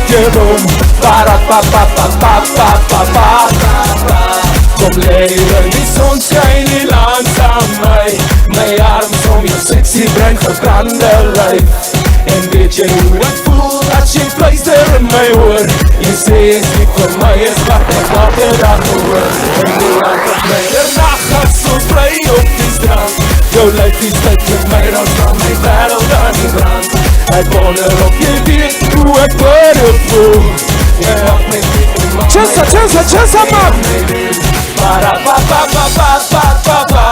Kaboom, ba-da-ba-ba-ba-ba-ba-ba-ba. Kom leer in die sonskyn, die land aan my. My arms om jou sexy bring gebrande lyf. En weet jy hoe ek voel as jy fluister in my oor? Jy sê is nie vir my, is wat ek elke dag hoor. En die land op my nacht as ons vry op die strand. Jou lyf die sluit met my, dan staan my wereld aan die brand. Ek wonder of jy weet hoe ek vir jou voel. Jy maak my weet hoe maak my Chesa man! Ba-ra-ba-ba-ba-ba-ba-ba-ba-ba.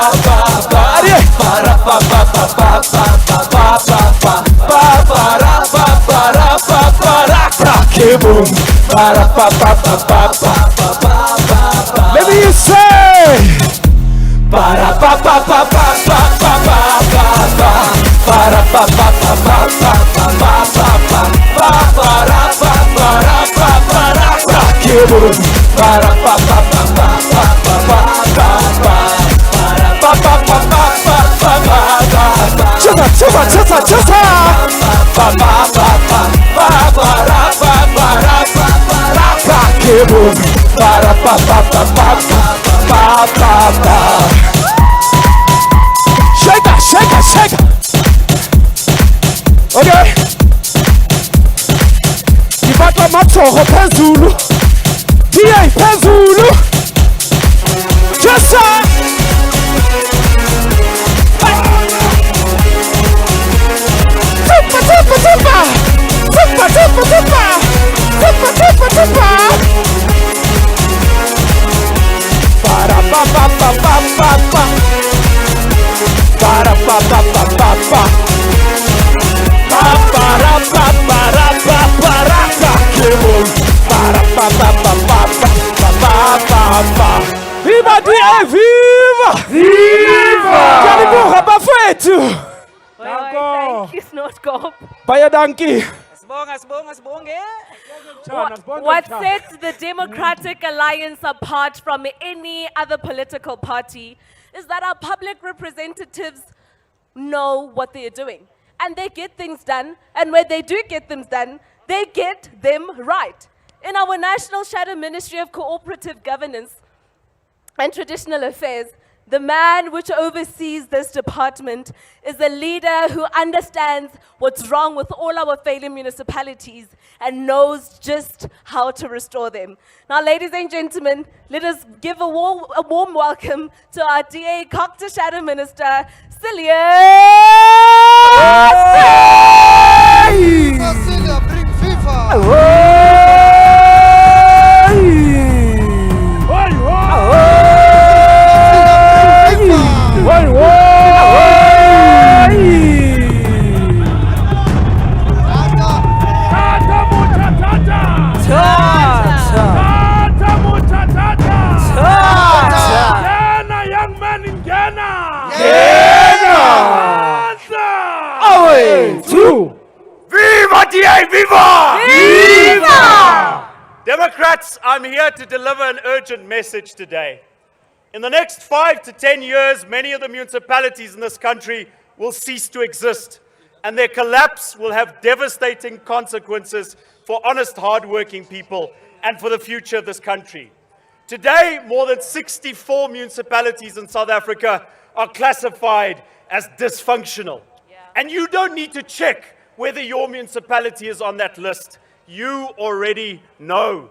Ba-ra-ba-ba-ba-ba-ba-ba-ba-ba-ba-ba-ba-ba-ba-ba. Kaboom, ba-ra-ba-ba-ba-ba-ba-ba-ba-ba. Let me hear you say! Ba-ra-ba-ba-ba-ba-ba-ba-ba-ba. Ba-ra-ba-ba-ba-ba-ba-ba-ba-ba-ba-ba-ba-ba-ba. Kaboom, ba-ra-ba-ba-ba-ba-ba-ba-ba-ba. Chesa! Shake it! Okay? Ngibata mathogo phezulu. DA phezulu. Chesa! Viva DA, viva! Karibu bafethu! Thank you, Snotkop. Baie dankie. What sets the Democratic Alliance apart from any other political party is that our public representatives know what they are doing. And they get things done, and when they do get things done, they get them right. In our National Shadow Ministry of Cooperative Governance and Traditional Affairs, the man which oversees this department is a leader who understands what's wrong with all our failing municipalities and knows just how to restore them. Now, ladies and gentlemen, let us give a warm welcome to our DA Cocktail Shadow Minister, Celia. Celia, bring FIFA! Viva! Democrats, I'm here to deliver an urgent message today. In the next 5 to 10 years, many of the municipalities in this country will cease to exist, and their collapse will have devastating consequences for honest, hard-working people and for the future of this country. Today, more than 64 municipalities in South Africa are classified as dysfunctional. And you don't need to check whether your municipality is on that list. You already know.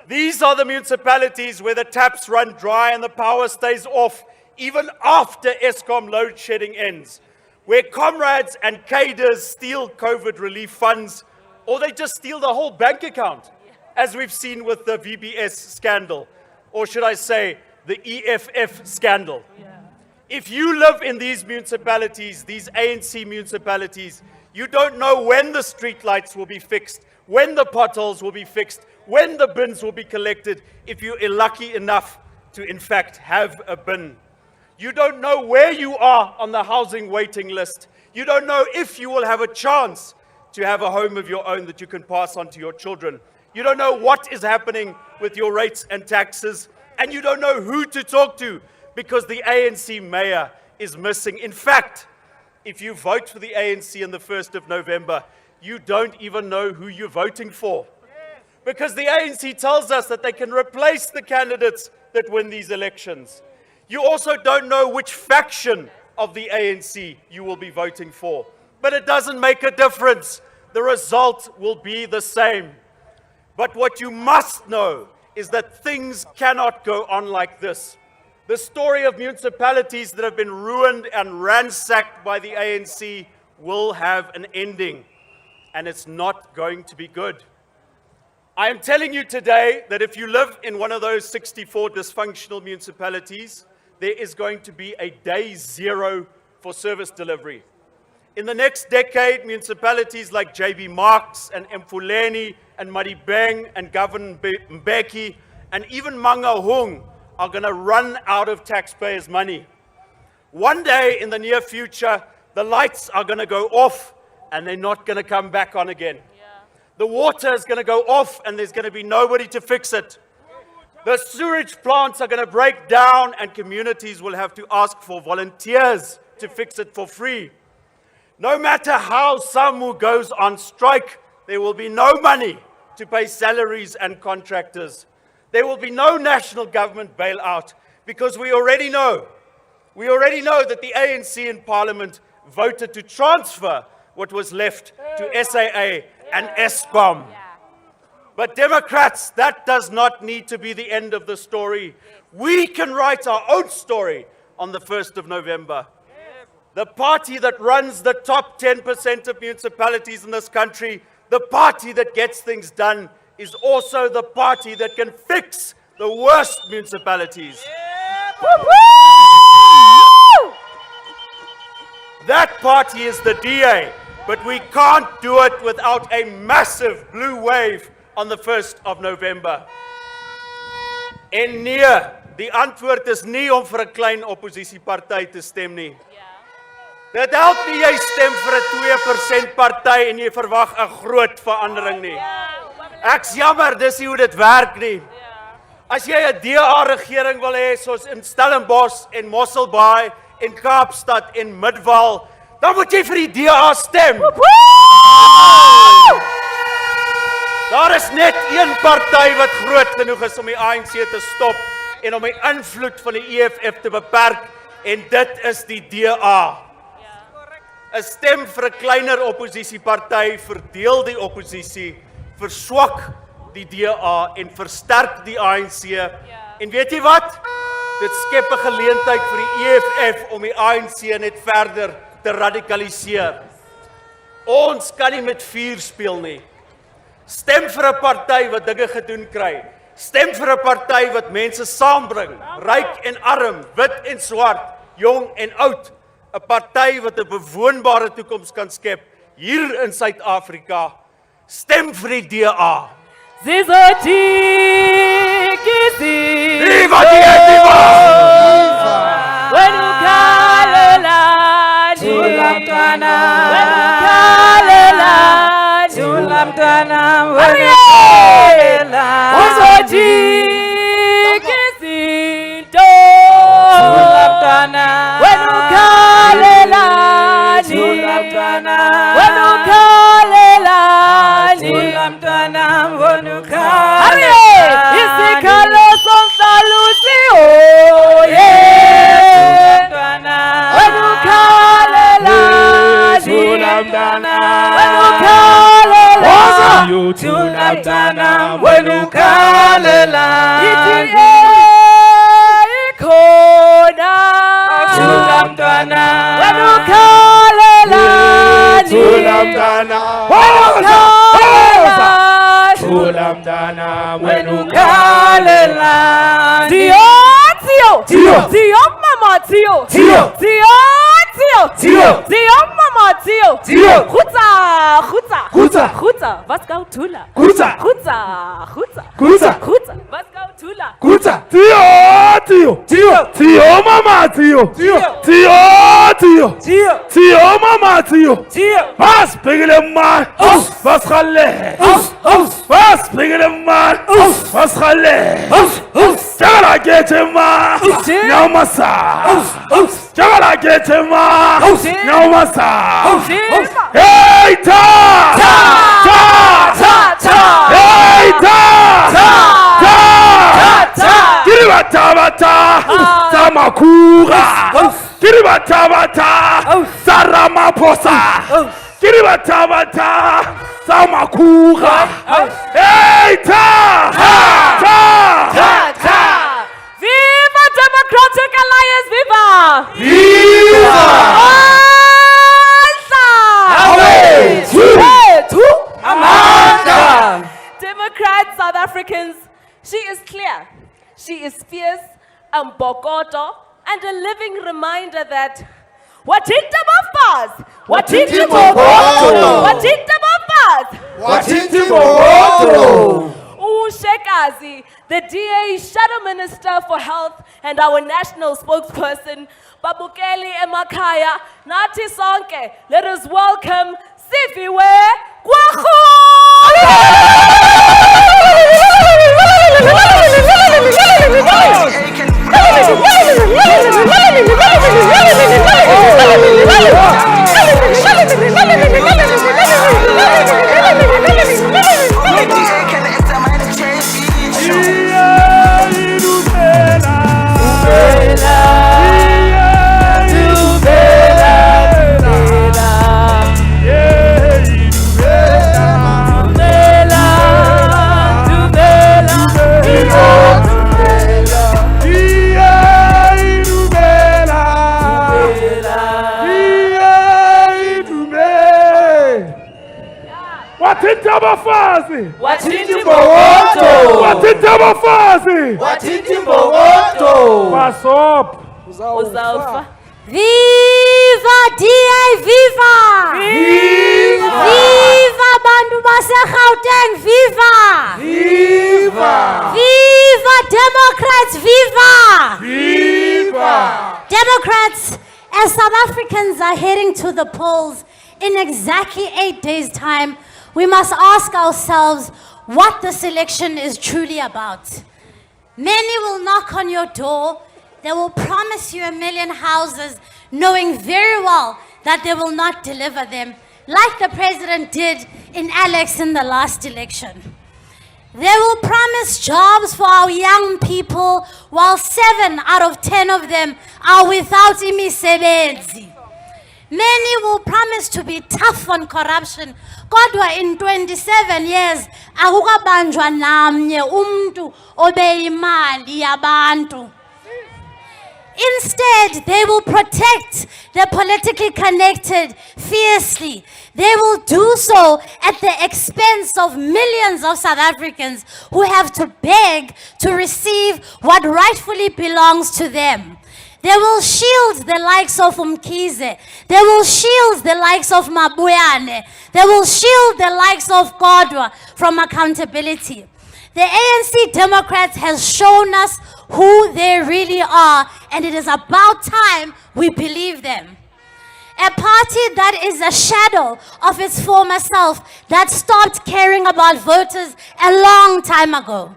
These are the municipalities where the taps run dry and the power stays off even after Eskom load shedding ends, where comrades and cadres steal COVID relief funds, or they just steal the whole bank account, as we've seen with the VBS scandal, or should I say, the EFF scandal. If you live in these municipalities, these ANC municipalities, you don't know when the street lights will be fixed, when the potholes will be fixed, when the bins will be collected, if you're lucky enough to in fact have a bin. You don't know where you are on the housing waiting list. You don't know if you will have a chance to have a home of your own that you can pass on to your children. You don't know what is happening with your rates and taxes, and you don't know who to talk to because the ANC mayor is missing. In fact, if you vote for the ANC on the 1st of November, you don't even know who you're voting for. because the ANC tells us that they can replace the candidates that win these elections. You also don't know which faction of the ANC you will be voting for. But it doesn't make a difference. The result will be the same. But what you must know is that things cannot go on like this. The story of municipalities that have been ruined and ransacked by the ANC will have an ending, and it's not going to be good. I am telling you today that if you live in one of those 64 dysfunctional municipalities, there is going to be a day zero for service delivery. In the next decade, municipalities like JB Marks and Mfuleni and Madibeng and Govan Mbeki and even Mangaung are going to run out of taxpayers' money. One day in the near future, the lights are going to go off and they're not going to come back on again. The water is going to go off and there's going to be nobody to fix it. The sewage plants are going to break down and communities will have to ask for volunteers to fix it for free. No matter how SAMU goes on strike, there will be no money to pay salaries and contractors. There will be no national government bailout because we already know that the ANC in Parliament voted to transfer what was left to SAA and Eskom. But Democrats, that does not need to be the end of the story. We can write our own story on the 1st of November. The party that runs the top 10% of municipalities in this country, the party that gets things done, is also the party that can fix the worst municipalities. That party is the DA, but we can't do it without a massive blue wave on the 1st of November. En nee, die antwoord is nie om vir 'n klein oppositieparty te stem nie. Dit help nie jy stem vir 'n 2% party en jy verwag 'n groot verandering nie. Ek's jammer, dis nie hoe dit werk nie. As jy 'n DA-regering wil hê soos in Stellenbosch en Mosselbaai en Kaapstad en Midvaal, dan moet jy vir die DA stem. Daar is net een party wat groot genoeg is om die ANC te stop en om die invloed van die EFF te beperk, en dit is die DA. 'n Stem vir 'n kleiner oppositieparty verdeel die oppositie, verswak die DA en versterk die ANC. En weet jy wat? Dit skep 'n geleentheid vir die EFF om die ANC net verder te radikaliseer. Ons kan nie met vuur speel nie. Stem vir 'n party wat dinge gedoen kry. Stem vir 'n party wat mense saambring, ryk en arm, wit en swart, jong en oud. 'n Party wat 'n bewoonbare toekoms kan skep hier in Suid-Afrika. Stem vir die DA. Viva die Viva die Viva! Wat gou Tula? Gutsa. Wat gou Tula? Gutsa. Tio, mama, Tio, mama, Tio. Was bringen den Mann? Was Halle? Was bringen den Mann? Was Halle? Jagala get him, no massa. Jagala get him, no massa. Hey, ta! Hey, ta! Makura, Kiribatabata, Saramaphosa, Kiribatabata, Samakura, hey, ta, Viva Democratic Alliance, viva! Viva! Democrats, South Africans, she is clear, she is fierce, and bokoto, and a living reminder that Wathinta Bafas, Wathinta Bokoto, Wathinta Bafas, Wathinta Bokoto. Shekazi, the DA Shadow Minister for Health and our national spokesperson, Babukeli Emakaya, Nati Sonke, let us welcome Sifiwe Kwaku! Wathinta Bafazi, Wathinta Bokoto, Wathinta Bafazi, Wathinta Bokoto. Basop. Uzalfa. Viva DA, viva! Viva! Viva bantu base-Gauteng, viva! Viva! Viva Democrats, viva! Viva! Democrats, as South Africans are heading to the polls in exactly 8 days' time, we must ask ourselves what this election is truly about. Many will knock on your door. They will promise you 1 million houses, knowing very well that they will not deliver them, like the president did in Alex in the last election. They will promise jobs for our young people, while 7 out of 10 of them are without imisebenzi. Many will promise to be tough on corruption. Kodwa in 27 years, akukabanjwa namnye umntu obeyimali yabantu. Instead, they will protect the politically connected fiercely. They will do so at the expense of millions of South Africans who have to beg to receive what rightfully belongs to them. They will shield the likes of Umkize. They will shield the likes of Mabuyane. They will shield the likes of Kodwa from accountability. The ANC Democrats has shown us who they really are, and it is about time we believe them. A party that is a shadow of its former self, that stopped caring about voters a long time ago.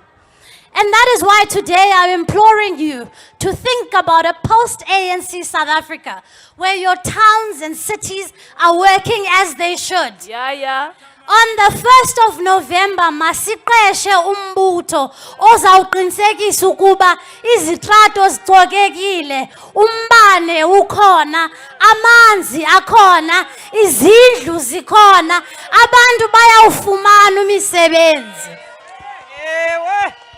And that is why today I'm imploring you to think about a post-ANC South Africa, where your towns and cities are working as they should. Yeah. On the 1st of November, masiqeshe umbutho ozawuqinisekisa ukuba izitrato zicokekile, umbane ukhona, amanzi akhona, izindlu zikhona, abantu bayawufumana imisebenzi.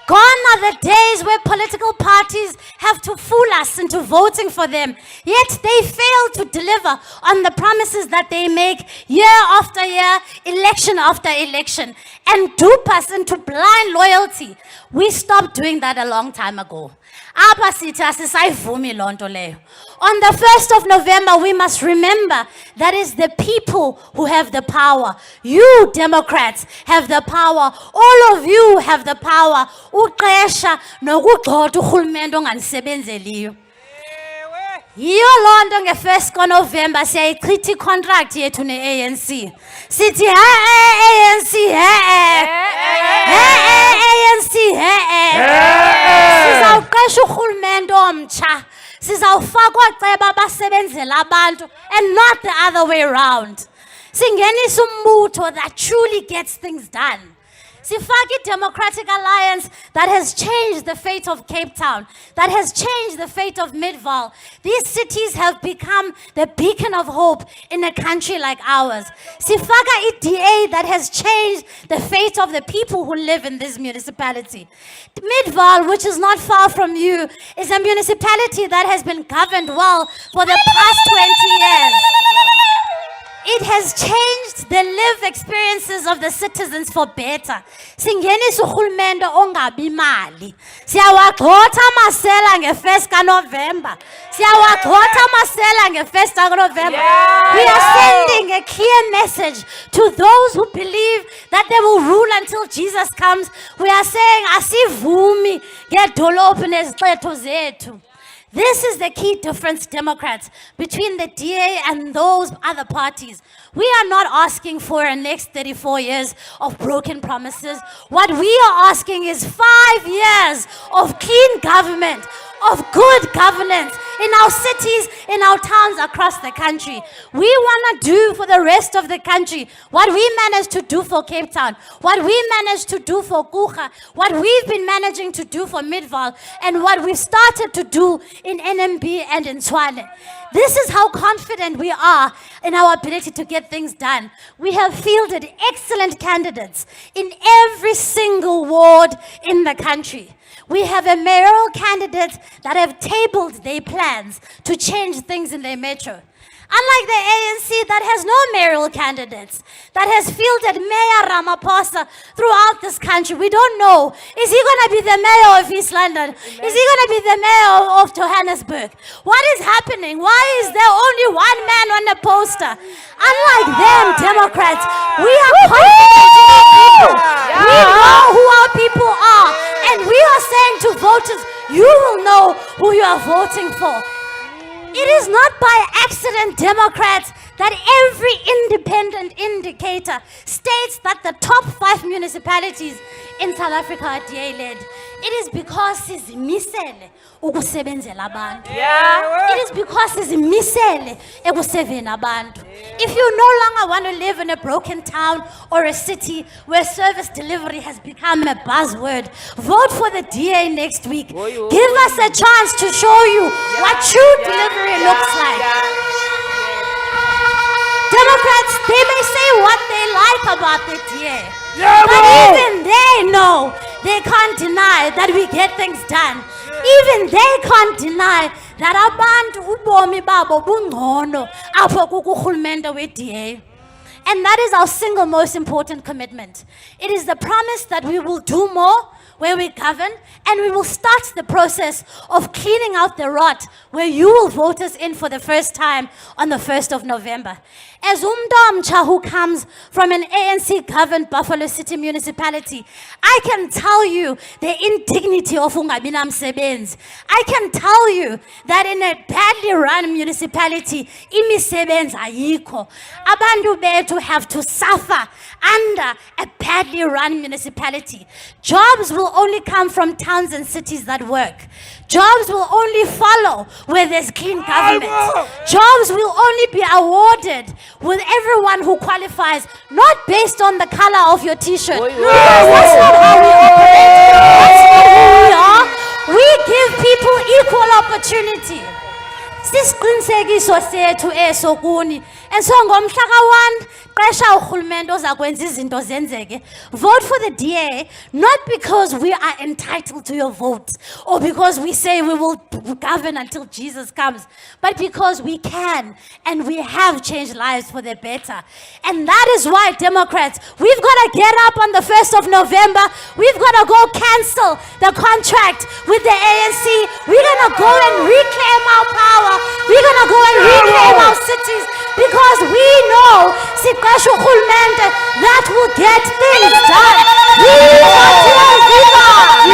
Gone are the days where political parties have to fool us into voting for them, yet they fail to deliver on the promises that they make year after year, election after election, and dupe us into blind loyalty. We stopped doing that a long time ago. Apha sithi asisayivumi loo nto leyo. On the 1st of November, we must remember that it's the people who have the power. You, Democrats, have the power. All of you have the power. Uqesha nokugxotha urhulumente onganisebenzeliyo. Yiyo loo nto nge-1st kaNovemba siyayichitha icontract yethu ne-ANC. Sithi ANC ANC sizawuqesha urhulumente omtsha. Sizawufakwa ceba abasebenzela abantu, and not the other way around. Singenisa umbutho that truly gets things done. Sifaki Democratic Alliance that has changed the fate of Cape Town, that has changed the fate of Midvaal. These cities have become the beacon of hope in a country like ours. Sifaka EDA that has changed the fate of the people who live in this municipality. Midvaal, which is not far from you, is a municipality that has been governed well for the past 20 years. It has changed the lived experiences of the citizens for better. Singenisa urhulumente ongabi mali. Siyawagxotha amasela nge-1st kaNovember. Siyawagxotha amasela nge-1st kaNovember. We are sending a clear message to those who believe that they will rule until Jesus comes. We are saying asivumi ngedolophu nezixetho zethu. This is the key difference, Democrats, between the DA and those other parties. We are not asking for a next 34 years of broken promises. What we are asking is 5 years of clean government, of good governance in our cities, in our towns across the country. We want to do for the rest of the country what we managed to do for Cape Town, what we managed to do for Kucha, what we've been managing to do for Midvaal, and what we've started to do in NMB and in Tshwane. This is how confident we are in our ability to get things done. We have fielded excellent candidates in every single ward in the country. We have a mayoral candidate that have tabled their plans to change things in their metro. Unlike the ANC that has no mayoral candidates, that has fielded Mayor Ramaphosa throughout this country. We don't know. Is he going to be the mayor of East London? Is he going to be the mayor of Johannesburg? What is happening? Why is there only one man on the poster? Unlike them, Democrats, we are confident in our people. We know who our people are. And we are saying to voters, you will know who you are voting for. It is not by accident, Democrats, that every independent indicator states that the top 5 municipalities in South Africa are DA-led. It is because sizimisele ukusebenzela abantu. It is because sizimisele ekuseveni abantu. If you no longer want to live in a broken town or a city where service delivery has become a buzzword, vote for the DA next week. Give us a chance to show you what true delivery looks like. Democrats, they may say what they like about the DA, but even they know they can't deny that we get things done. Even they can't deny that abantu ubomi babo bungcono apho kukurhulumente we-DA. And that is our single most important commitment. It is the promise that we will do more where we govern, and we will start the process of cleaning out the rot where you will vote us in for the first time on the 1st of November. As umntu who comes from an ANC-governed Buffalo City municipality, I can tell you the indignity of ungabi namsebenzi. I can tell you that in a badly run municipality, imisebenzi ayikho. Abantu bethu have to suffer under a badly run municipality. Jobs will only come from towns and cities that work. Jobs will only follow where there's clean government. Jobs will only be awarded with everyone who qualifies, not based on the color of your t-shirt. Because that's not how we operate. That's not who we are. We give people equal opportunity. Sisiqinisekiso sethu eso kuni. And so ngomhla ka-1 qesha urhulumente ozakwenza izinto zenzeke. Vote for the DA, not because we are entitled to your vote or because we say we will govern until Jesus comes, but because we can and we have changed lives for the better. And that is why, Democrats, we've got to get up on the 1st of November. We've got to go cancel the contract with the ANC. We're going to go and reclaim our power. We're going to go and reclaim our cities, because we know siqesha urhulumente that will get things done. Viva! Viva!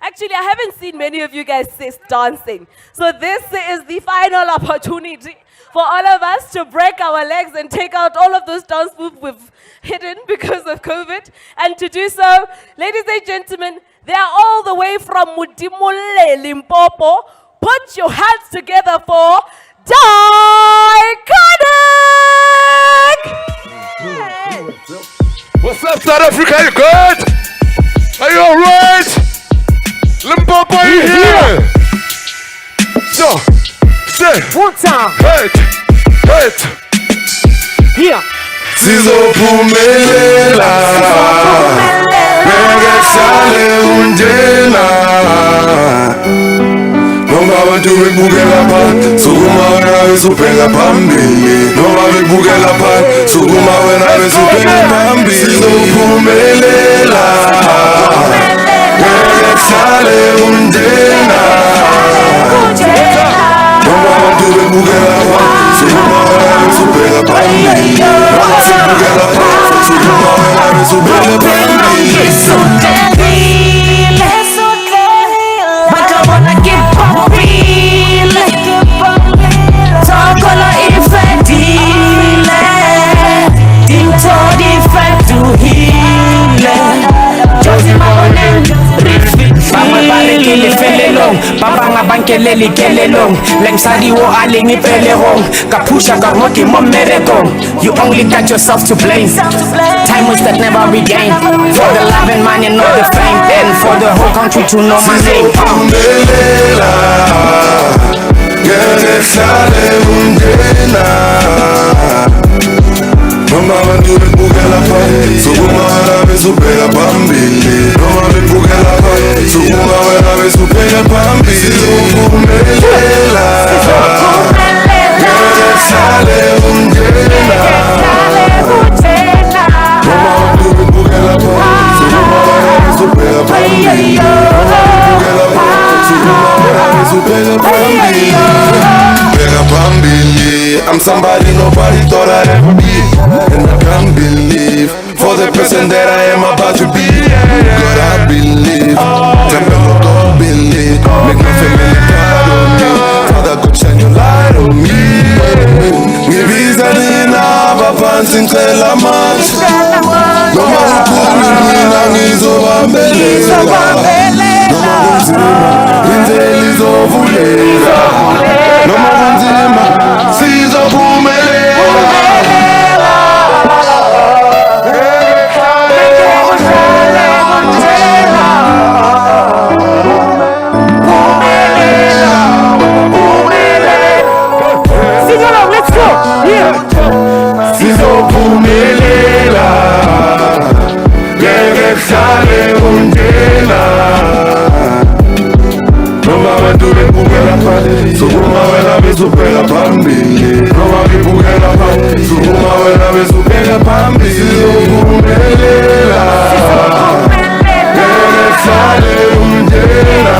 Actually, I haven't seen many of you guys dancing. So this is the final opportunity for all of us to break our legs and take out all of those dance moves we've hidden because of COVID. And to do so, ladies and gentlemen, they are all the way from Mudimule, Limpopo. Put your hands together for Iconic! What's up, South Africa? You good? Are you alright? Limpopo, you here? So, say, One time. hurt. Here. Sizophumelela Ngeke sale unjena Noma abantu bekubukela phansi sukuma wena besubheka phambili Noma bekubukela phansi sukuma wena besubheka phambili Sizophumelela Ngeke sale unjena Noma abantu bekubukela phansi sukuma wena besubheka phambili Baba ngabankeleli kelelong Lengsadi wo alingi pelehong Kapusha kamoki momerekong You only got yourself to blame Time was that never regained For the love and money and not the fame And for the whole country to know my name Noma abantu bekubukela phansi sukuma wena besubheka phambili Noma bekubukela phansi sukuma wena besubheka phambili Sizophumelela Ngeke sale unjena Noma abantu bekubukela phansi sukuma wena besubheka phambili Noma bekubukela phansi sukuma wena besubheka phambili Bheka phambili I'm somebody nobody thought I'd ever be And I can't believe For the person that I am about to be God I believe Temple God believe Make my family proud of me Father God shine your light on me Ngibiza nina baphansi ngicela manje Noma ukhulu mina ngizobambelela Noma kunzima indlela izovuleka Noma kunzima sizophumelela abantu bebukela phambili sukuma wena bezubheka phambili noma bebukela phambili sukuma wena bezubheka phambili sizophumelela ngehlale umndela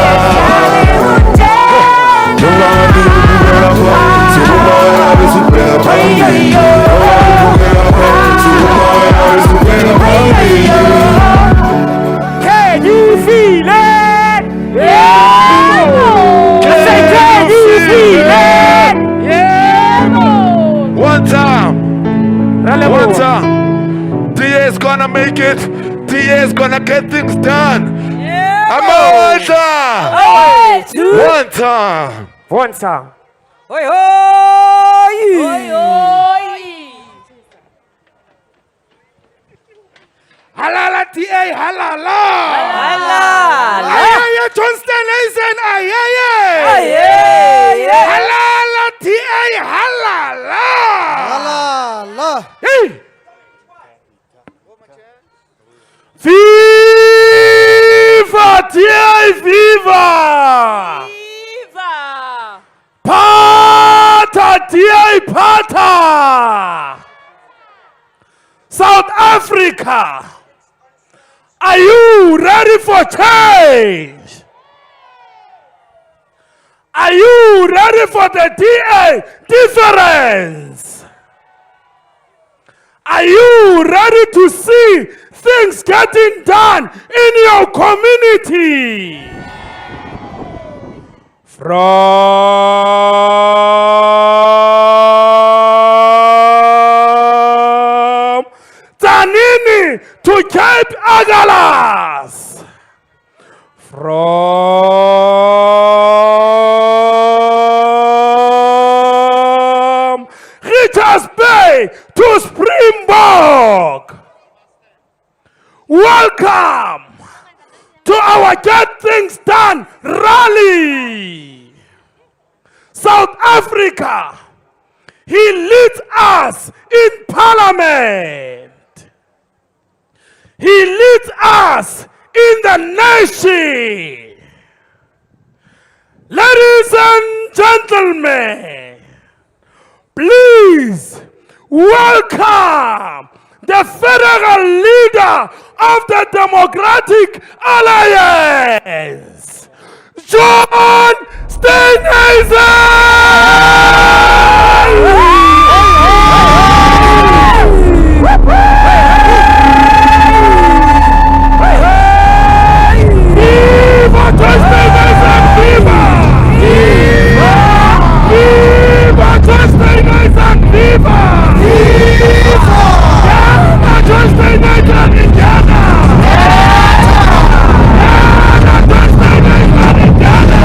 noma abantu bebukela phambili sukuma wena bezubheka phambili noma bebukela phambili sukuma wena bezubheka phambili. Can you feel it? Yeah! Say, can you feel it? Yeah! One time. One time. DA is gonna make it. DA is gonna get things done. Yeah! I'm one time. One time. One time. Oi, oi! Oi, oi. Halala TA, halala! Halala. Aye, John Steenhuisen, aye! Aye. Halala TA, halala! Halala. Hey! Viva TA, viva! Viva. Pata TA, pata! South Africa! Are you ready for change? Are you ready for the DA difference? Are you ready to see things getting done in your community? From Tanini to Cape Agalas. From Richards Bay to Springbok. Welcome to our Get Things Done rally. South Africa, he leads us in parliament. He leads us in the nation. Ladies and gentlemen, please welcome the federal leader of the Democratic Alliance, John Steenhuisen! Viva John Steenhuisen! Viva! Viva John Steenhuisen! Viva! Viva John Steenhuisen! Indiana! John Steenhuisen! Indiana!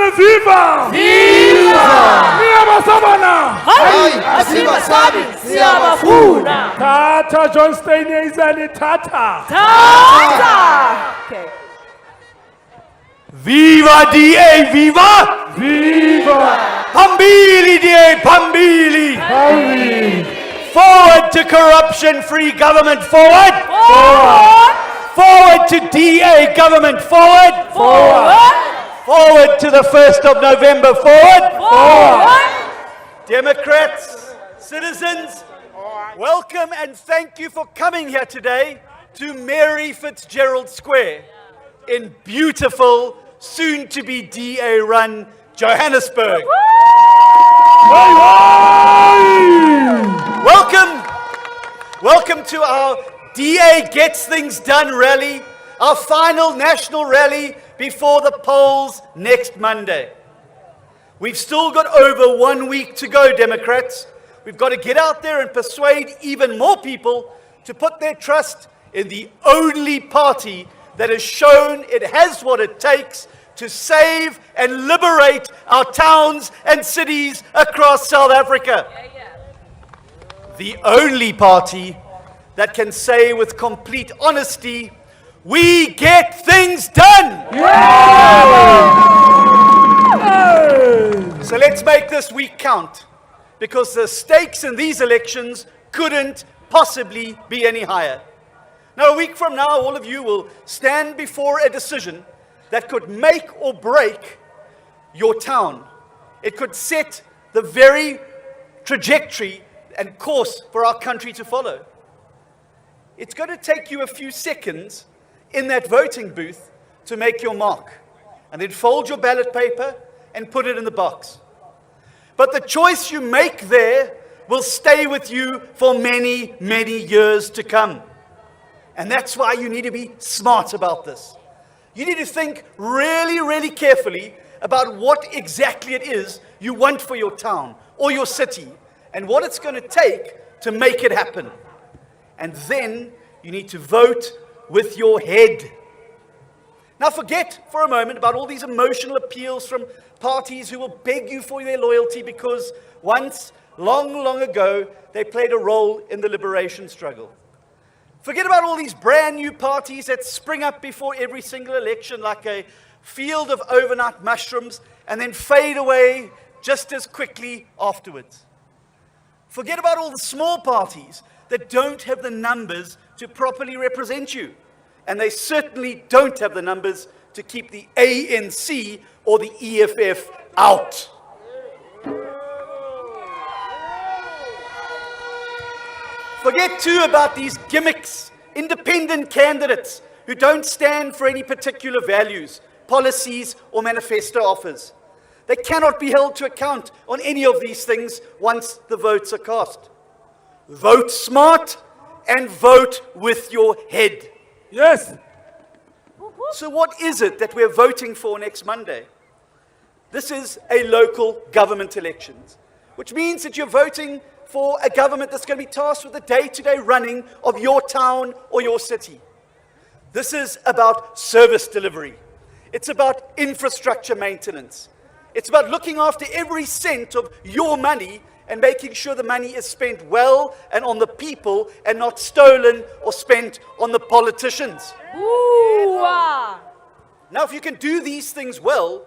Bani viva! Viva! Niyabasabana! Hayi, asibasabi, siyabafuna. Tata John Steenhuisen, Tata! Okay. Viva DA, viva! Viva! Pambili DA, Pambili! Happy! Forward to corruption-free government, forward! Forward to DA government, forward! Forward to the 1st of November, forward! Democrats, citizens, welcome and thank you for coming here today to Mary Fitzgerald Square in beautiful, soon-to-be DA-run Johannesburg. Welcome to our DA Gets Things Done rally, our final national rally before the polls next Monday. We've still got over 1 week to go, Democrats. We've got to get out there and persuade even more people to put their trust in the only party that has shown it has what it takes to save and liberate our towns and cities across South Africa. The only party that can say with complete honesty, we get things done. So let's make this week count, because the stakes in these elections couldn't possibly be any higher. Now, a week from now, all of you will stand before a decision that could make or break your town. It could set the very trajectory and course for our country to follow. It's going to take you a few seconds in that voting booth to make your mark, and then fold your ballot paper and put it in the box. But the choice you make there will stay with you for many, many years to come. And that's why you need to be smart about this. You need to think really, really carefully about what exactly it is you want for your town or your city, and what it's going to take to make it happen. And then you need to vote with your head. Now forget for a moment about all these emotional appeals from parties who will beg you for their loyalty because once, long, long ago, they played a role in the liberation struggle. Forget about all these brand new parties that spring up before every single election like a field of overnight mushrooms and then fade away just as quickly afterwards. Forget about all the small parties that don't have the numbers to properly represent you. And they certainly don't have the numbers to keep the ANC or the EFF out. Forget too about these gimmicks, independent candidates who don't stand for any particular values, policies, or manifesto offers. They cannot be held to account on any of these things once the votes are cast. Vote smart and vote with your head. Yes! So what is it that we're voting for next Monday? This is a local government elections, which means that you're voting for a government that's going to be tasked with the day-to-day running of your town or your city. This is about service delivery. It's about infrastructure maintenance. It's about looking after every cent of your money and making sure the money is spent well and on the people and not stolen or spent on the politicians. Now, if you can do these things well,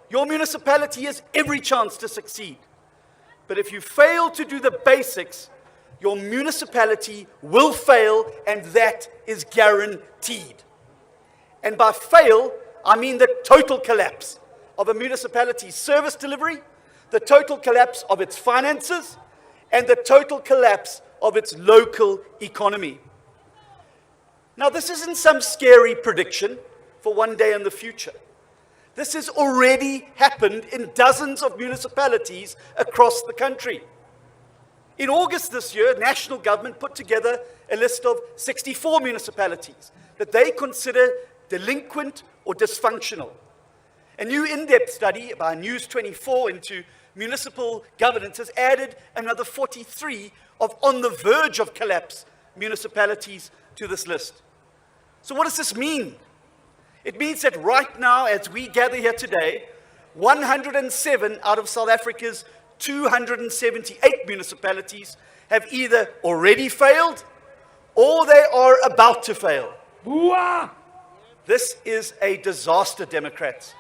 your municipality has every chance to succeed. But if you fail to do the basics, your municipality will fail, and that is guaranteed. And by fail, I mean the total collapse of a municipality's service delivery, the total collapse of its finances, and the total collapse of its local economy. Now, this isn't some scary prediction for one day in the future. This has already happened in dozens of municipalities across the country. In August this year, national government put together a list of 64 municipalities that they consider delinquent or dysfunctional. A new in-depth study by News 24 into municipal governance has added another 43 of on the verge of collapse municipalities to this list. So what does this mean? It means that right now, as we gather here today, 107 out of South Africa's 278 municipalities have either already failed or they are about to fail. This is a disaster, Democrats.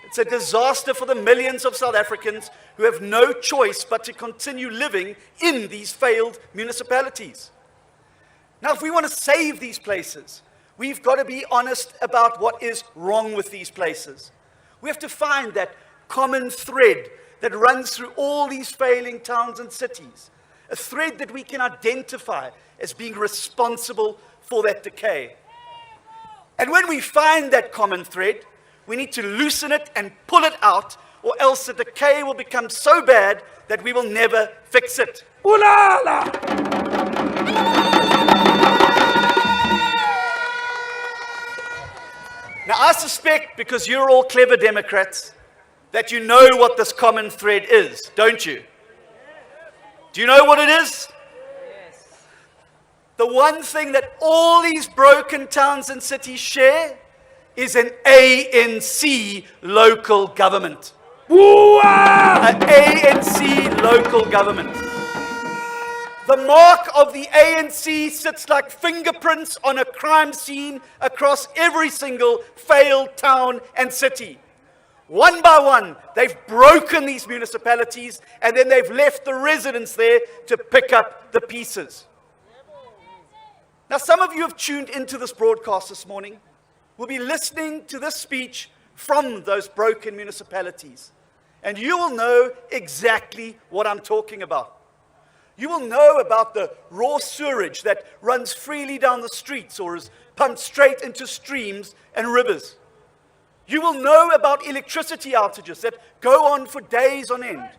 It's a disaster for the millions of South Africans who have no choice but to continue living in these failed municipalities. Now, if we want to save these places, we've got to be honest about what is wrong with these places. We have to find that common thread that runs through all these failing towns and cities, a thread that we can identify as being responsible for that decay. And when we find that common thread, we need to loosen it and pull it out, or else the decay will become so bad that we will never fix it. Ooh la la! Now, I suspect, because you're all clever Democrats, that you know what this common thread is, don't you? Do you know what it is? Yes. The one thing that all these broken towns and cities share is an ANC local government. An ANC local government. The mark of the ANC sits like fingerprints on a crime scene across every single failed town and city. One by one, they've broken these municipalities, and then they've left the residents there to pick up the pieces. Now, some of you have tuned into this broadcast this morning. We'll be listening to this speech from those broken municipalities, and you will know exactly what I'm talking about. You will know about the raw sewage that runs freely down the streets or is pumped straight into streams and rivers. You will know about electricity outages that go on for days on end,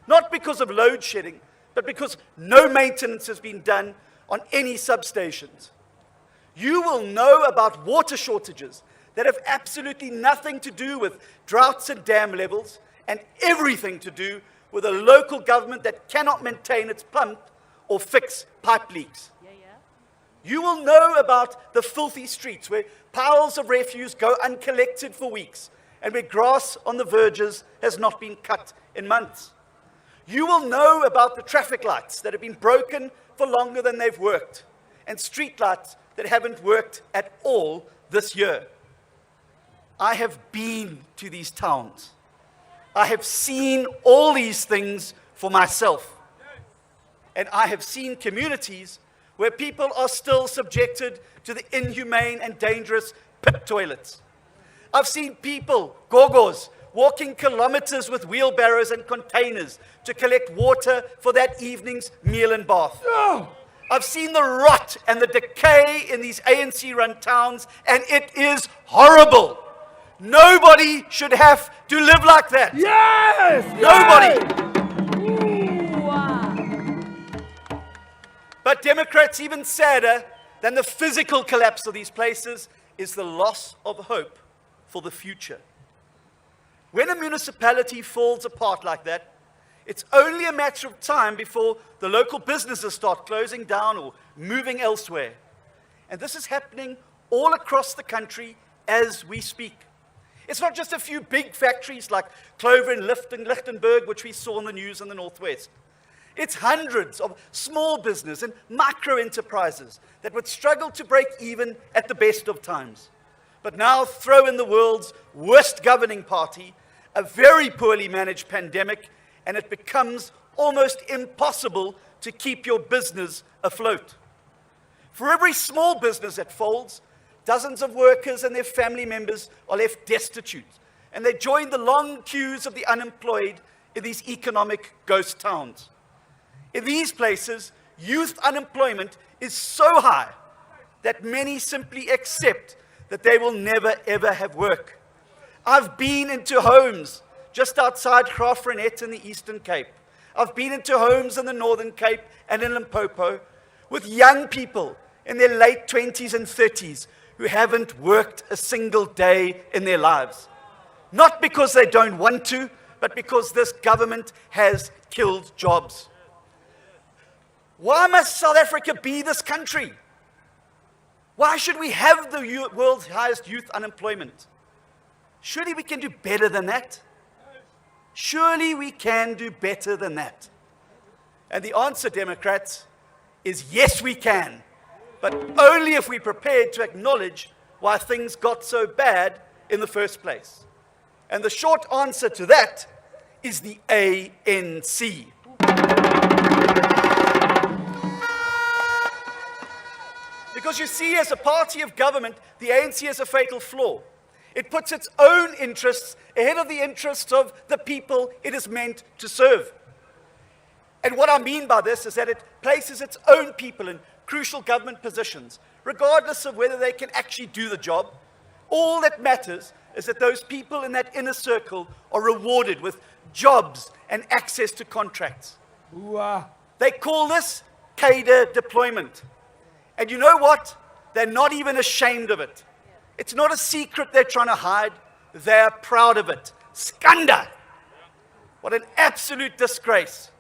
not because of load shedding, but because no maintenance has been done on any substations. You will know about water shortages that have absolutely nothing to do with droughts and dam levels, and everything to do with a local government that cannot maintain its pump or fix pipe leaks. You will know about the filthy streets where piles of refuse go uncollected for weeks and where grass on the verges has not been cut in months. You will know about the traffic lights that have been broken for longer than they've worked and street lights that haven't worked at all this year. I have been to these towns. I have seen all these things for myself. And I have seen communities where people are still subjected to the inhumane and dangerous pit toilets. I've seen people, gogos, walking kilometers with wheelbarrows and containers to collect water for that evening's meal and bath. I've seen the rot and the decay in these ANC-run towns, and it is horrible. Nobody should have to live like that. Yes! Nobody. But Democrats, even sadder than the physical collapse of these places is the loss of hope for the future. When a municipality falls apart like that, it's only a matter of time before the local businesses start closing down or moving elsewhere. And this is happening all across the country as we speak. It's not just a few big factories like Clover and Lichtenburg, which we saw in the news in the Northwest. It's hundreds of small business and micro enterprises that would struggle to break even at the best of times. But now throw in the world's worst governing party, a very poorly managed pandemic, and it becomes almost impossible to keep your business afloat. For every small business that folds, dozens of workers and their family members are left destitute, and they join the long queues of the unemployed in these economic ghost towns. In these places, youth unemployment is so high that many simply accept that they will never ever have work. I've been into homes just outside Graafrenet in the Eastern Cape. I've been into homes in the Northern Cape and in Limpopo with young people in their late 20s and 30s who haven't worked a single day in their lives. Not because they don't want to, but because this government has killed jobs. Why must South Africa be this country? Why should we have the world's highest youth unemployment? Surely we can do better than that. Surely we can do better than that. And the answer, Democrats, is yes, we can. But only if we're prepared to acknowledge why things got so bad in the first place. And the short answer to that is the ANC. Because you see, as a party of government, the ANC has a fatal flaw. It puts its own interests ahead of the interests of the people it is meant to serve. And what I mean by this is that it places its own people in crucial government positions, regardless of whether they can actually do the job. All that matters is that those people in that inner circle are rewarded with jobs and access to contracts. They call this cadre deployment. And you know what? They're not even ashamed of it. It's not a secret they're trying to hide. They're proud of it. Skanda! What an absolute disgrace.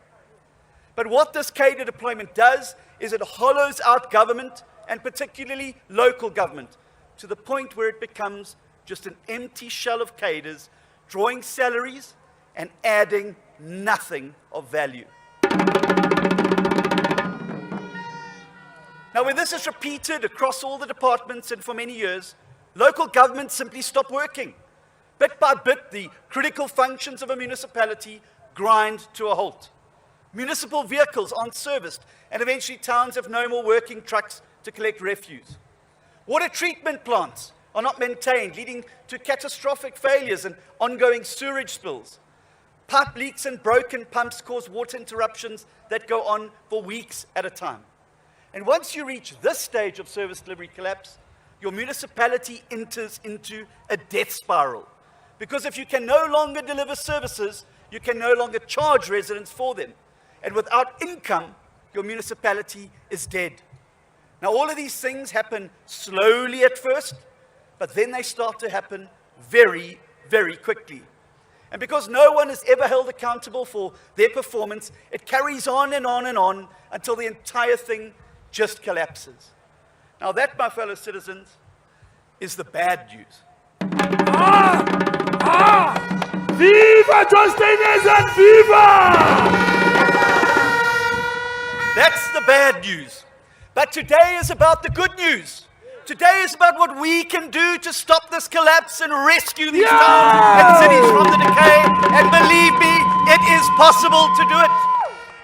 But what this cadre deployment does is it hollows out government, and particularly local government, to the point where it becomes just an empty shell of cadres, drawing salaries and adding nothing of value. Now, when this is repeated across all the departments and for many years, local governments simply stop working. Bit by bit, the critical functions of a municipality grind to a halt. Municipal vehicles aren't serviced, and eventually towns have no more working trucks to collect refuse. Water treatment plants are not maintained, leading to catastrophic failures and ongoing sewage spills. Pipe leaks and broken pumps cause water interruptions that go on for weeks at a time. And once you reach this stage of service delivery collapse, your municipality enters into a death spiral. Because if you can no longer deliver services, you can no longer charge residents for them. And without income, your municipality is dead. Now, all of these things happen slowly at first, but then they start to happen very, very quickly. And because no one is ever held accountable for their performance, it carries on and on and on until the entire thing just collapses. Now, that, my fellow citizens, is the bad news. Viva John Steenhuisen, viva! That's the bad news. But today is about the good news. Today is about what we can do to stop this collapse and rescue these towns and cities from the decay. And believe me, it is possible to do it.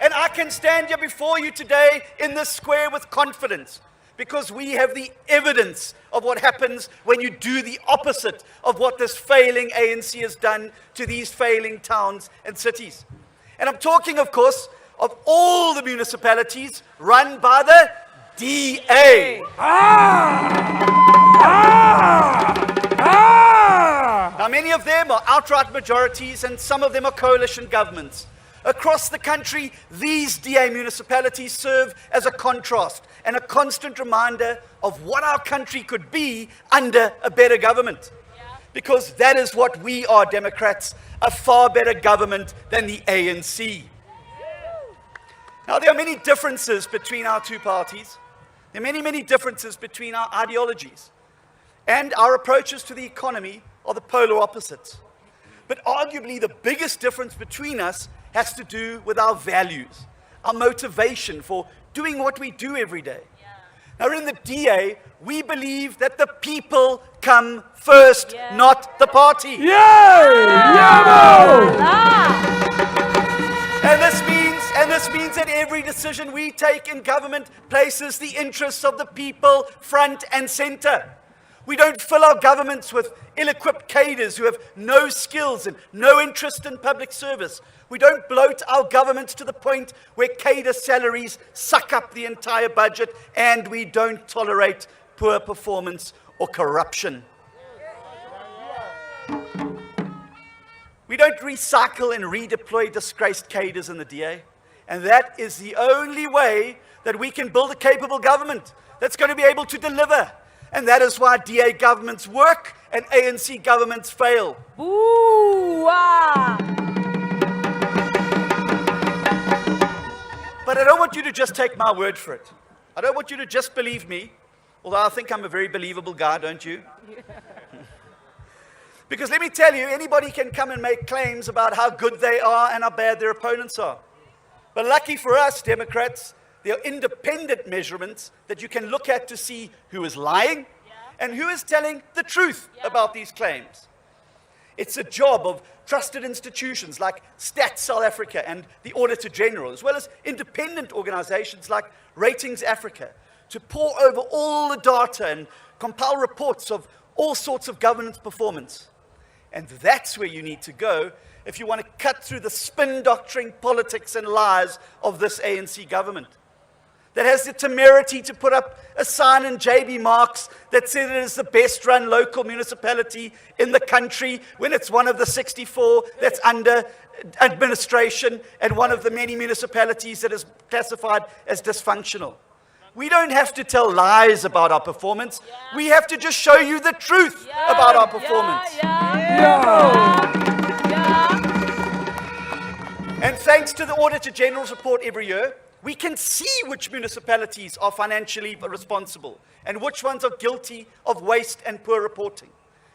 And I can stand here before you today in this square with confidence, because we have the evidence of what happens when you do the opposite of what this failing ANC has done to these failing towns and cities. And I'm talking, of course, of all the municipalities run by the DA. Now, many of them are outright majorities, and some of them are coalition governments. Across the country, these DA municipalities serve as a contrast and a constant reminder of what our country could be under a better government. Because that is what we are, Democrats, a far better government than the ANC. Now, there are many differences between our two parties. There are many, many differences between our ideologies. And our approaches to the economy are the polar opposites. But arguably, the biggest difference between us has to do with our values, our motivation for doing what we do every day. Now, in the DA, we believe that the people come first, not the party. And this means that every decision we take in government places the interests of the people front and center. We don't fill our governments with ill-equipped cadres who have no skills and no interest in public service. We don't bloat our governments to the point where cadre salaries suck up the entire budget, and we don't tolerate poor performance or corruption. We don't recycle and redeploy disgraced cadres in the DA. And that is the only way that we can build a capable government that's going to be able to deliver. And that is why DA governments work and ANC governments fail. But I don't want you to just take my word for it. I don't want you to just believe me, although I think I'm a very believable guy, don't you? Because let me tell you, anybody can come and make claims about how good they are and how bad their opponents are. But lucky for us, Democrats, there are independent measurements that you can look at to see who is lying and who is telling the truth about these claims. It's a job of trusted institutions like Stats South Africa and the Auditor General, as well as independent organizations like Ratings Africa, to pore over all the data and compile reports of all sorts of governance performance. And that's where you need to go if you want to cut through the spin-doctoring politics and lies of this ANC government, that has the temerity to put up a sign in JB Marks that said it is the best-run local municipality in the country when it's one of the 64 that's under administration and one of the many municipalities that is classified as dysfunctional. We don't have to tell lies about our performance. We have to just show you the truth about our performance. And thanks to the Auditor General's report every year, we can see which municipalities are financially responsible and which ones are guilty of waste and poor reporting.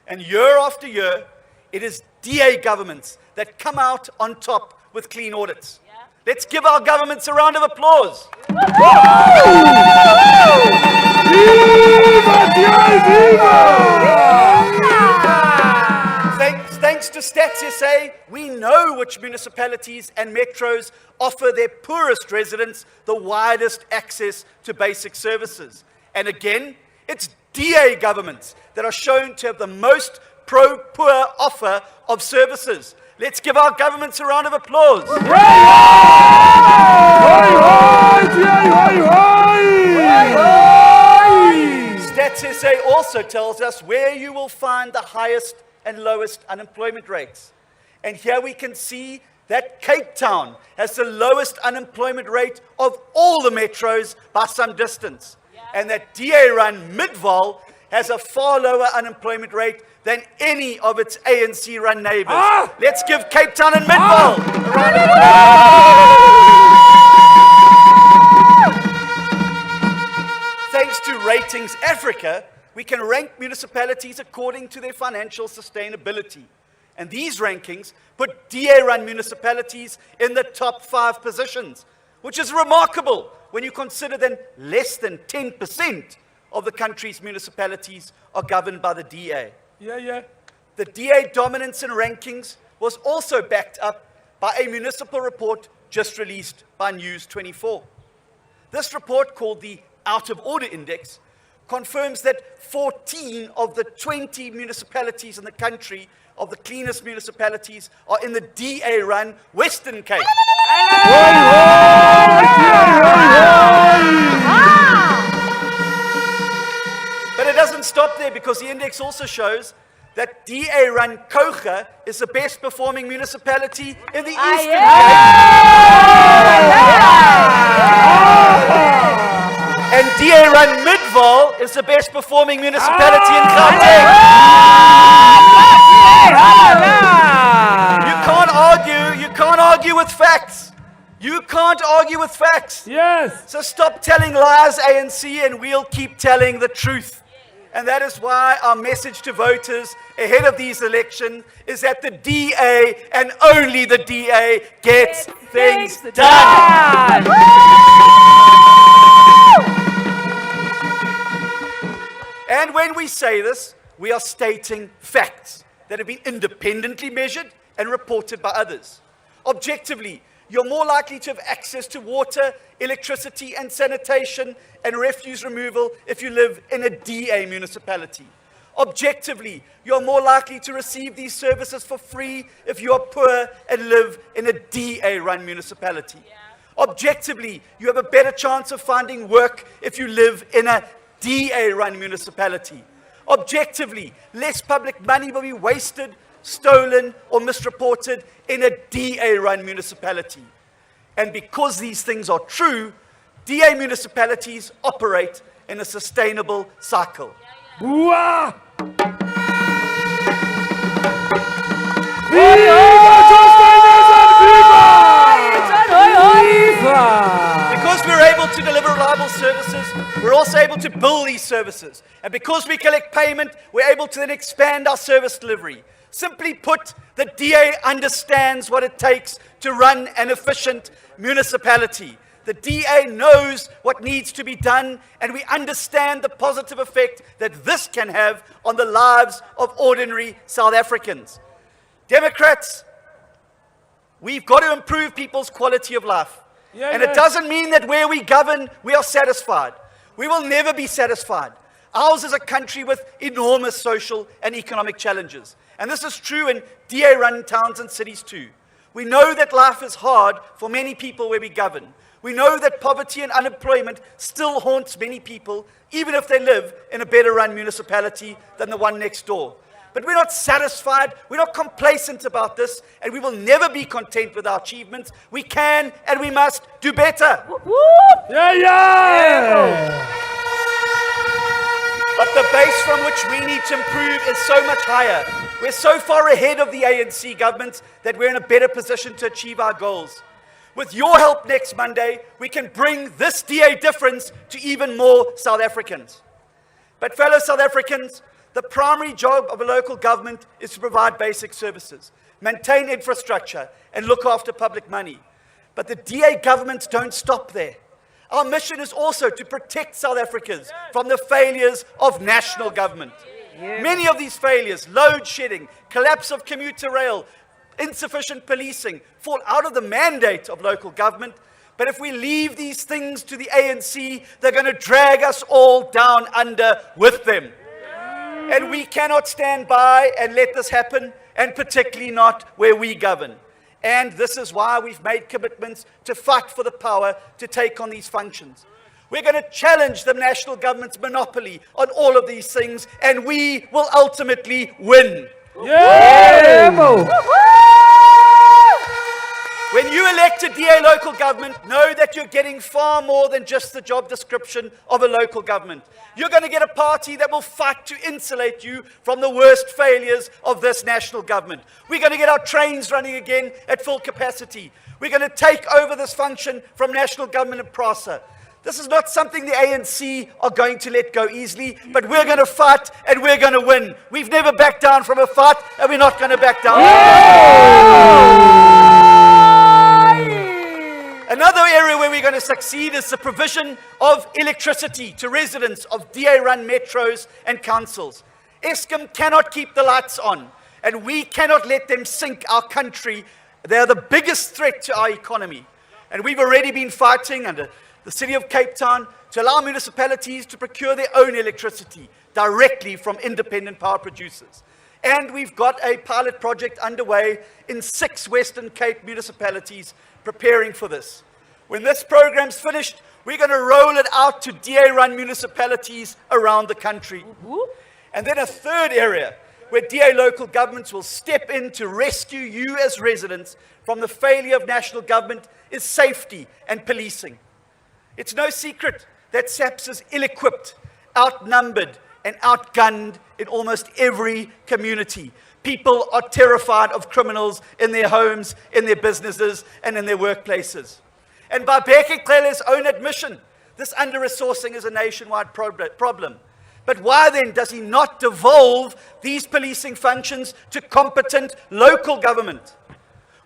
And year after year, it is DA governments that come out on top with clean audits. Let's give our governments a round of applause. Thanks to Stats SA, we know which municipalities and metros offer their poorest residents the widest access to basic services. And again, it's DA governments that are shown to have the most pro-poor offer of services. Let's give our governments a round of applause. Stats SA also tells us where you will find the highest and lowest unemployment rates. And here we can see that Cape Town has the lowest unemployment rate of all the metros by some distance. And that DA-run Midvaal has a far lower unemployment rate than any of its ANC-run neighbors. Let's give Cape Town and Midvaal a round of applause. Thanks to Ratings Africa, we can rank municipalities according to their financial sustainability. And these rankings put DA-run municipalities in the top 5 positions, which is remarkable when you consider that less than 10% of the country's municipalities are governed by the DA. The DA dominance in rankings was also backed up by a municipal report just released by News 24. This report, called the Out of Order Index, confirms that 14 of the 20 municipalities in the country, of the cleanest municipalities, are in the DA-run Western Cape. But it doesn't stop there, because the index also shows that DA-run Koga is the best performing municipality in the Eastern Cape. And DA-run Midvaal is the best performing municipality in Gauteng. You can't argue with facts. You can't argue with facts. Yes. So stop telling lies, ANC, and we'll keep telling the truth. And that is why our message to voters ahead of these elections is that the DA and only the DA gets things done. And when we say this, we are stating facts that have been independently measured and reported by others. Objectively, you're more likely to have access to water, electricity and sanitation and refuse removal if you live in a DA municipality. Objectively, you're more likely to receive these services for free if you are poor and live in a DA-run municipality. Objectively, you have a better chance of finding work if you live in a DA-run municipality. Objectively, less public money will be wasted, stolen, or misreported in a DA-run municipality. And because these things are true, DA municipalities operate in a sustainable cycle. Because we're able to deliver reliable services, we're also able to bill these services. And because we collect payment, we're able to then expand our service delivery. Simply put, the DA understands what it takes to run an efficient municipality. The DA knows what needs to be done, and we understand the positive effect that this can have on the lives of ordinary South Africans. Democrats, we've got to improve people's quality of life. And it doesn't mean that where we govern, we are satisfied. We will never be satisfied. Ours is a country with enormous social and economic challenges. And this is true in DA-run towns and cities too. We know that life is hard for many people where we govern. We know that poverty and unemployment still haunts many people, even if they live in a better-run municipality than the one next door. But we're not satisfied, we're not complacent about this, and we will never be content with our achievements. We can and we must do better. But the base from which we need to improve is so much higher. We're so far ahead of the ANC government that we're in a better position to achieve our goals. With your help next Monday, we can bring this DA difference to even more South Africans. But fellow South Africans, the primary job of a local government is to provide basic services, maintain infrastructure, and look after public money. But the DA governments don't stop there. Our mission is also to protect South Africans from the failures of national government. Many of these failures, load shedding, collapse of commuter rail, insufficient policing, fall out of the mandate of local government. But if we leave these things to the ANC, they're going to drag us all down under with them. And we cannot stand by and let this happen, and particularly not where we govern. And this is why we've made commitments to fight for the power to take on these functions. We're going to challenge the national government's monopoly on all of these things, and we will ultimately win. When you elect a DA local government, know that you're getting far more than just the job description of a local government. You're going to get a party that will fight to insulate you from the worst failures of this national government. We're going to get our trains running again at full capacity. We're going to take over this function from national government and PRASA. This is not something the ANC are going to let go easily, but we're going to fight and we're going to win. We've never backed down from a fight, and we're not going to back down. Another area where we're going to succeed is the provision of electricity to residents of DA-run metros and councils. Eskom cannot keep the lights on, and we cannot let them sink our country. They are the biggest threat to our economy. And we've already been fighting under the City of Cape Town to allow municipalities to procure their own electricity directly from independent power producers. And we've got a pilot project underway in 6 Western Cape municipalities preparing for this. When this program's finished, we're going to roll it out to DA-run municipalities around the country. And then a third area where DA local governments will step in to rescue you as residents from the failure of national government is safety and policing. It's no secret that SAPS is ill-equipped, outnumbered, and outgunned in almost every community. People are terrified of criminals in their homes, in their businesses, and in their workplaces. And by Bekeqele's own admission, this under-resourcing is a nationwide problem. But why then does he not devolve these policing functions to competent local government?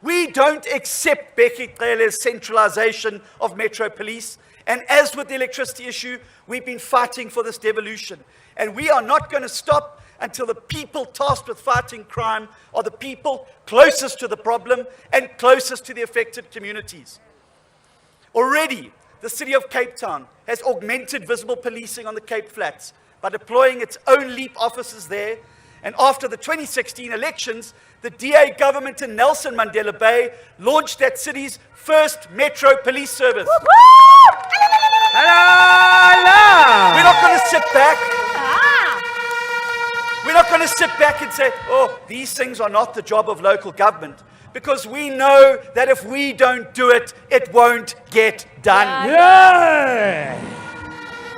We don't accept Bekeqele's centralization of Metro Police. And as with the electricity issue, we've been fighting for this devolution. And we are not going to stop until the people tasked with fighting crime are the people closest to the problem and closest to the affected communities. Already, the City of Cape Town has augmented visible policing on the Cape Flats by deploying its own LEAP officers there. And after the 2016 elections, the DA government in Nelson Mandela Bay launched that city's first Metro Police service. We're not going to sit back. We're not going to sit back and say, oh, these things are not the job of local government. Because we know that if we don't do it, it won't get done.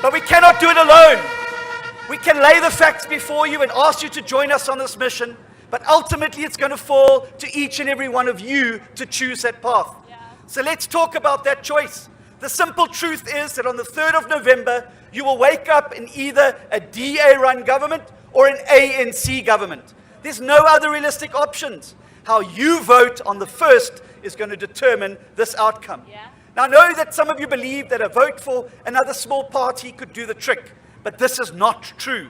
But we cannot do it alone. We can lay the facts before you and ask you to join us on this mission. But ultimately, it's going to fall to each and every one of you to choose that path. So let's talk about that choice. The simple truth is that on the 3rd of November, you will wake up in either a DA-run government or an ANC government. There's no other realistic options. How you vote on the first is going to determine this outcome. Now, I know that some of you believe that a vote for another small party could do the trick, but this is not true.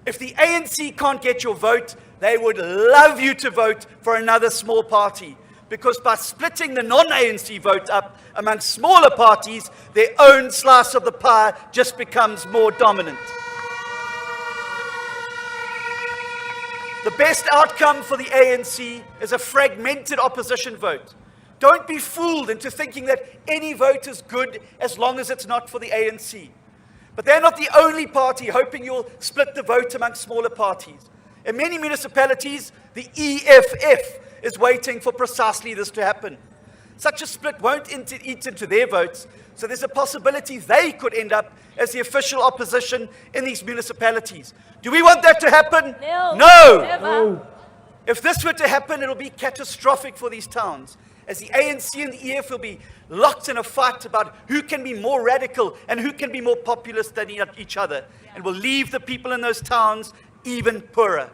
If the ANC can't get your vote, they would love you to vote for another small party, because by splitting the non-ANC vote up among smaller parties, their own slice of the pie just becomes more dominant. The best outcome for the ANC is a fragmented opposition vote. Don't be fooled into thinking that any vote is good as long as it's not for the ANC. But they're not the only party hoping you'll split the vote among smaller parties. In many municipalities, the EFF is waiting for precisely this to happen. Such a split won't eat into their votes, so there's a possibility they could end up as the official opposition in these municipalities. Do we want that to happen? No. Never. If this were to happen, it'll be catastrophic for these towns, as the ANC and the EF will be locked in a fight about who can be more radical and who can be more populist than each other, and will leave the people in those towns even poorer.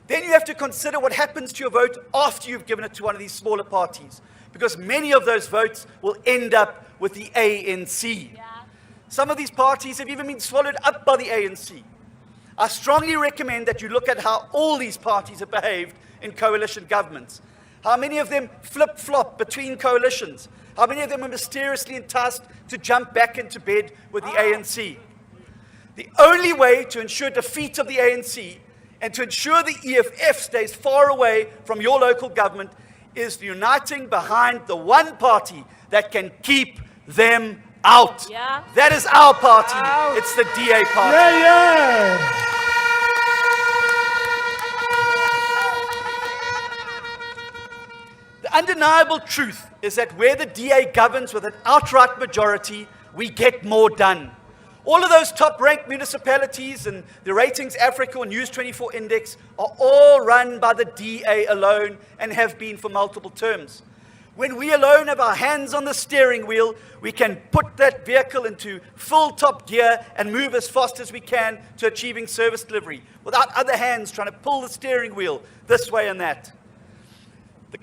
Then you have to consider what happens to your vote after you've given it to one of these smaller parties, because many of those votes will end up with the ANC. Some of these parties have even been swallowed up by the ANC. I strongly recommend that you look at how all these parties have behaved in coalition governments. How many of them flip-flop between coalitions? How many of them are mysteriously enticed to jump back into bed with the ANC? The only way to ensure defeat of the ANC and to ensure the EFF stays far away from your local government is uniting behind the one party that can keep them out. That is our party. It's the DA party. The undeniable truth is that where the DA governs with an outright majority, we get more done. All of those top-ranked municipalities and the Ratings Africa or News 24 Index are all run by the DA alone and have been for multiple terms. When we alone have our hands on the steering wheel, we can put that vehicle into full top gear and move as fast as we can to achieving service delivery, without other hands trying to pull the steering wheel this way and that.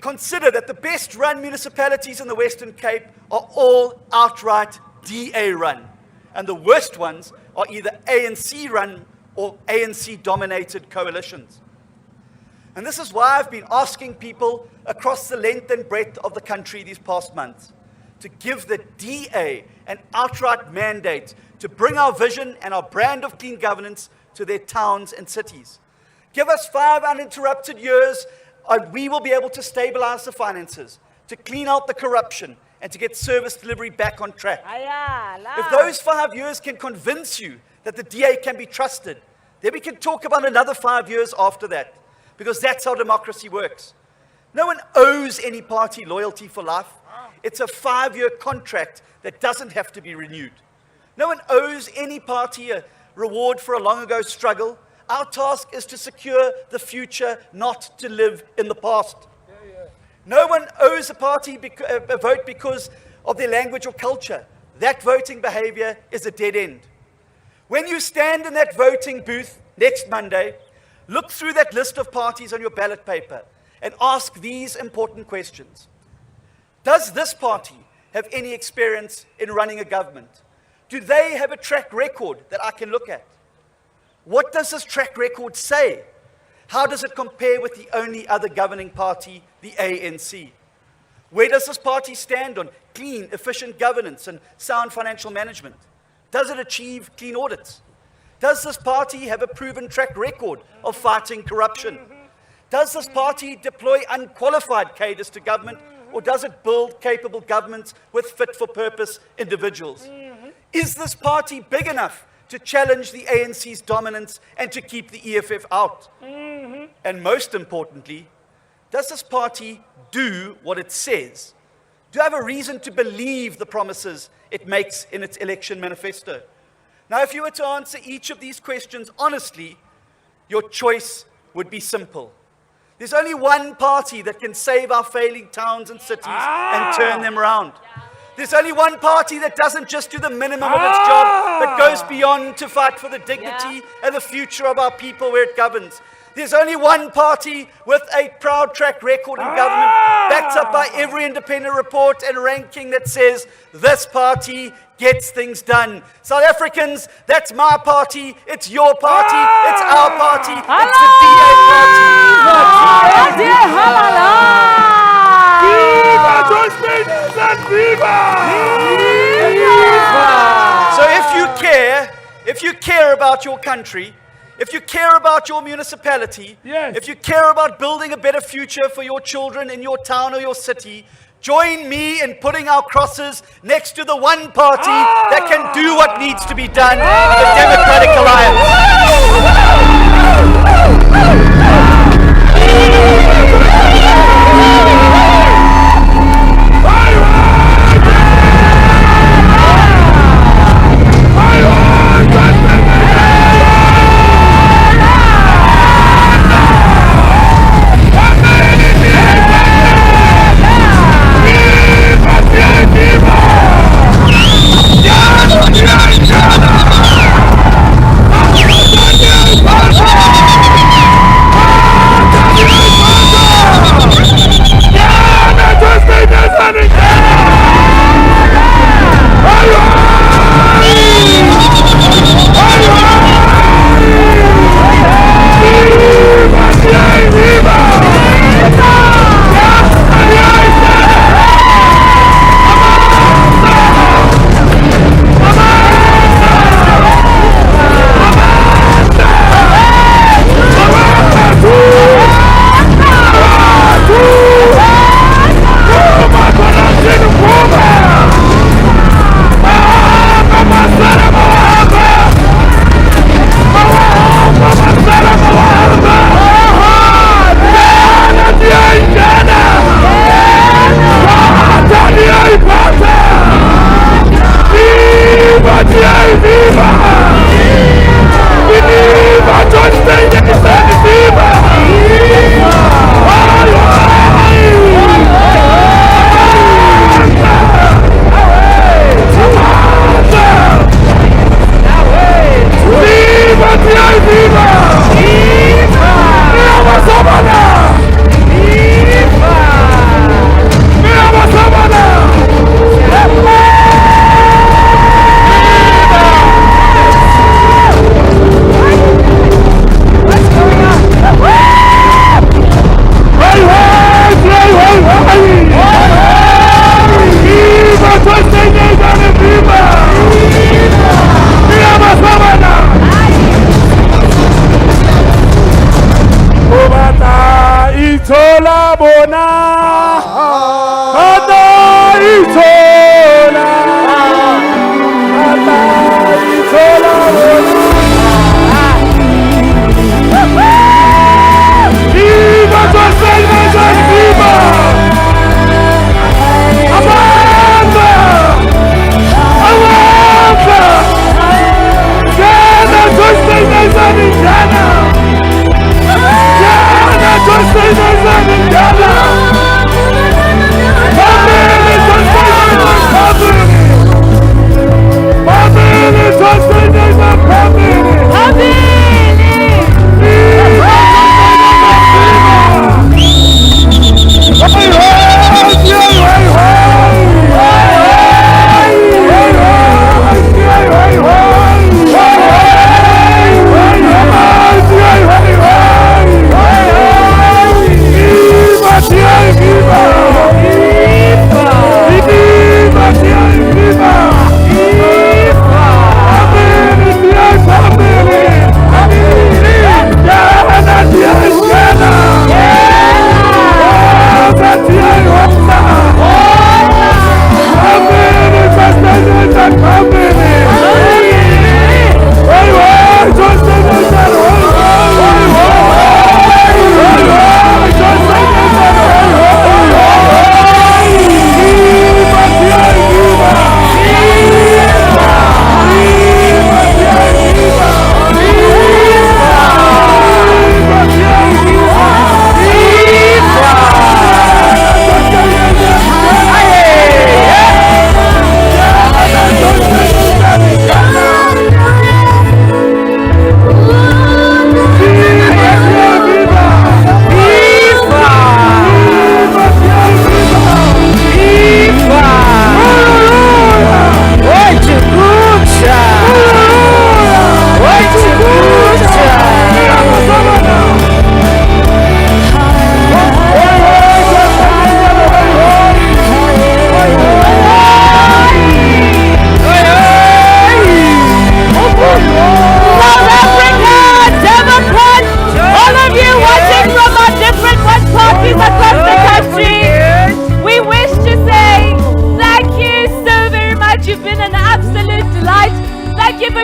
Consider that the best-run municipalities in the Western Cape are all outright DA-run, and the worst ones are either ANC-run or ANC-dominated coalitions. And this is why I've been asking people across the length and breadth of the country these past months to give the DA an outright mandate to bring our vision and our brand of clean governance to their towns and cities. Give us 5 uninterrupted years, and we will be able to stabilize the finances, to clean out the corruption, and to get service delivery back on track. If those 5 years can convince you that the DA can be trusted, then we can talk about another 5 years after that, because that's how democracy works. No one owes any party loyalty for life. It's a 5-year contract that doesn't have to be renewed. No one owes any party a reward for a long-ago struggle. Our task is to secure the future, not to live in the past. No one owes a party a vote because of their language or culture. That voting behavior is a dead end. When you stand in that voting booth next Monday, look through that list of parties on your ballot paper and ask these important questions. Does this party have any experience in running a government? Do they have a track record that I can look at? What does this track record say? How does it compare with the only other governing party, the ANC? Where does this party stand on clean, efficient governance and sound financial management? Does it achieve clean audits? Does this party have a proven track record of fighting corruption? Does this party deploy unqualified cadres to government, or does it build capable governments with fit-for-purpose individuals? Is this party big enough to challenge the ANC's dominance and to keep the EFF out? And most importantly, does this party do what it says? Do you have a reason to believe the promises it makes in its election manifesto? Now, if you were to answer each of these questions honestly, your choice would be simple. There's only one party that can save our failing towns and cities and turn them around. There's only one party that doesn't just do the minimum of its job, but goes beyond to fight for the dignity and the future of our people where it governs. There's only one party with a proud track record in government, backed up by every independent report and ranking that says this party gets things done. South Africans, that's my party, it's your party, it's our party, it's the DA party. Viva John Steenhuisen, viva! So if you care about your country, if you care about your municipality, Yes. if you care about building a better future for your children in your town or your city, join me in putting our crosses next to the one party that can do what needs to be done, the Democratic Viva!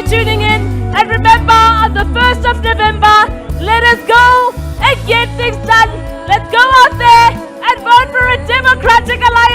for tuning in. And remember, on the 1st of November, let us go and get things done. Let's go out there and vote for a Democratic Alliance